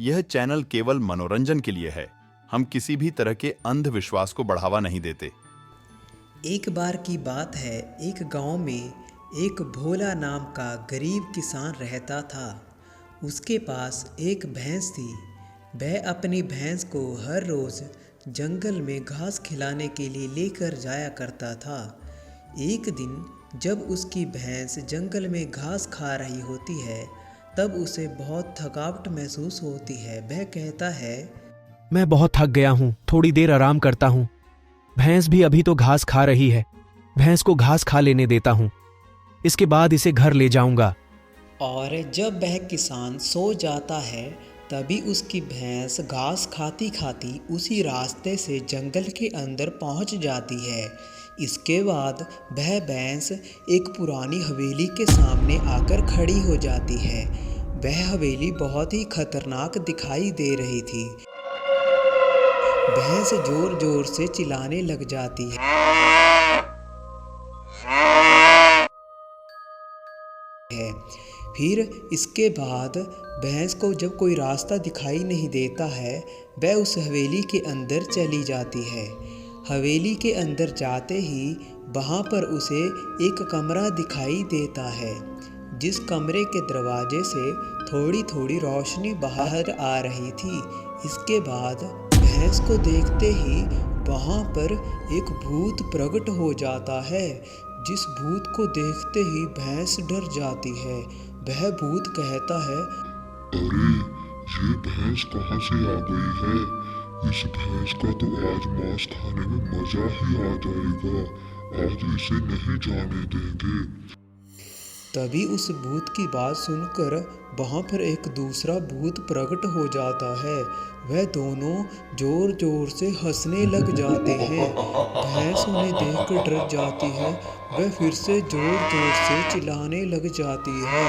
यह चैनल केवल मनोरंजन के लिए है। हम किसी भी तरह के अंधविश्वास को बढ़ावा नहीं देते। एक बार की बात है, एक गांव में एक भोला नाम का गरीब किसान रहता था। उसके पास एक भैंस थी। वह अपनी भैंस को हर रोज़ जंगल में घास खिलाने के लिए लेकर जाया करता था। एक दिन जब उसकी भैंस जंगल में घास खा रही होती है, तब उसे बहुत थकावट महसूस होती है। वह कहता है, मैं बहुत थक गया हूँ, थोड़ी देर आराम करता हूँ। भैंस भी अभी तो घास खा रही है, भैंस को घास खा लेने देता हूँ, इसके बाद इसे घर ले जाऊंगा। और जब वह किसान सो जाता है, तभी उसकी भैंस घास खाती खाती उसी रास्ते से जंगल के अंदर पहुंच जाती है। इसके बाद वह भैंस एक पुरानी हवेली के सामने आकर खड़ी हो जाती है। वह हवेली बहुत ही खतरनाक दिखाई दे रही थी। भैंस जोर जोर से चिल्लाने लग जाती है। फिर इसके बाद भैंस को जब कोई रास्ता दिखाई नहीं देता है, वह उस हवेली के अंदर चली जाती है। हवेली के अंदर जाते ही वहाँ पर उसे एक कमरा दिखाई देता है, जिस कमरे के दरवाजे से थोड़ी थोड़ी रोशनी बाहर आ रही थी। इसके बाद भैंस को देखते ही वहाँ पर एक भूत प्रकट हो जाता है, जिस भूत को देखते ही भैंस डर जाती है। वह भूत कहता है, अरे ये भैंस कहाँ से आ गई है? इस भैंस का तो आज मांस खाने में मजा ही आ जाएगा। आज इसे नहीं जाने देंगे। तभी उस भूत की बात सुनकर वहाँ पर एक दूसरा भूत प्रकट हो जाता है। वह दोनों जोर जोर से हंसने लग जाते हैं। भैंस उन्हें देखकर डर जाती है। वह फिर से जोर जोर से चिल्लाने लग जाती है।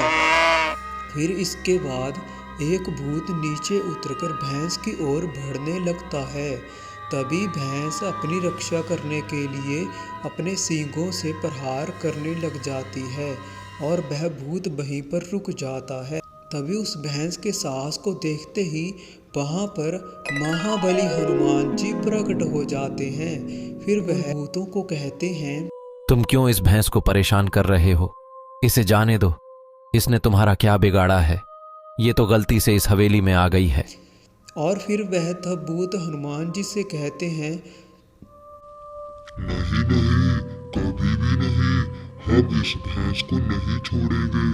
फिर इसके बाद एक भूत नीचे उतरकर भैंस की ओर बढ़ने लगता है। तभी भैंस अपनी रक्षा करने के लिए अपने सींगों से प्रहार करने लग जाती है और वह भूत वहीं पर रुक जाता है। तभी उस भैंस के साहस को देखते ही वहाँ पर महाबली हनुमान जी प्रकट हो जाते हैं। फिर वह भूतों को कहते हैं, तुम क्यों इस भैंस को परेशान कर रहे हो? इसे जाने दो, इसने तुम्हारा क्या बिगाड़ा है? ये तो गलती से इस हवेली में आ गई है। और फिर वह तब भूत हनुमान जी से कहते हैं, नहीं नहीं, कभी भी नहीं। हम इस भैंस को नहीं छोड़ेंगे।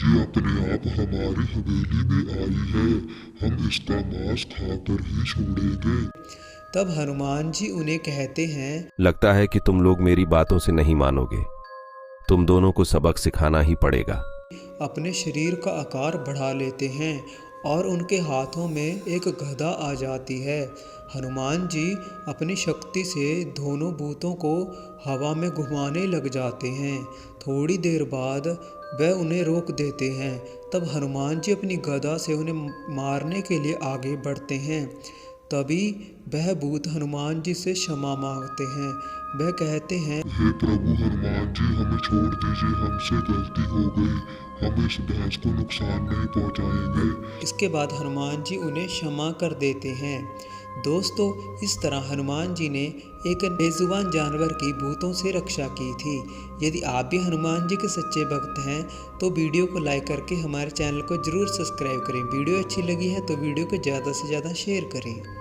ये अपने आप हमारी हवेली में आई है। हम इसका मांस खाकर ही छोड़ेंगे। तब हनुमान जी उन्हें कहते हैं, लगता है कि तुम लोग मेरी बातों से नहीं मानोगे। तुम दोनों को सबक सिखाना ही पड़ेगा। अपने शरीर का आकार बढ़ा लेते हैं और उनके हाथों में एक गदा आ जाती है। हनुमान जी अपनी शक्ति से दोनों भूतों को हवा में घुमाने लग जाते हैं। थोड़ी देर बाद वह उन्हें रोक देते हैं। तब हनुमान जी अपनी गदा से उन्हें मारने के लिए आगे बढ़ते हैं। तभी वह भूत हनुमान जी से क्षमा मांगते हैं। वह कहते हैं, हे प्रभु हनुमान जी, हमें छोड़ दीजिए, हमसे गलती हो गई। हम इस भैंस को नुकसान नहीं पहुंचाएंगे। इसके बाद हनुमान जी उन्हें क्षमा कर देते हैं। दोस्तों, इस तरह हनुमान जी ने एक बेजुबान जानवर की भूतों से रक्षा की थी। यदि आप भी हनुमान जी के सच्चे भक्त हैं तो वीडियो को लाइक करके हमारे चैनल को जरूर सब्सक्राइब करें। वीडियो अच्छी लगी है तो वीडियो को ज़्यादा से ज़्यादा शेयर करें।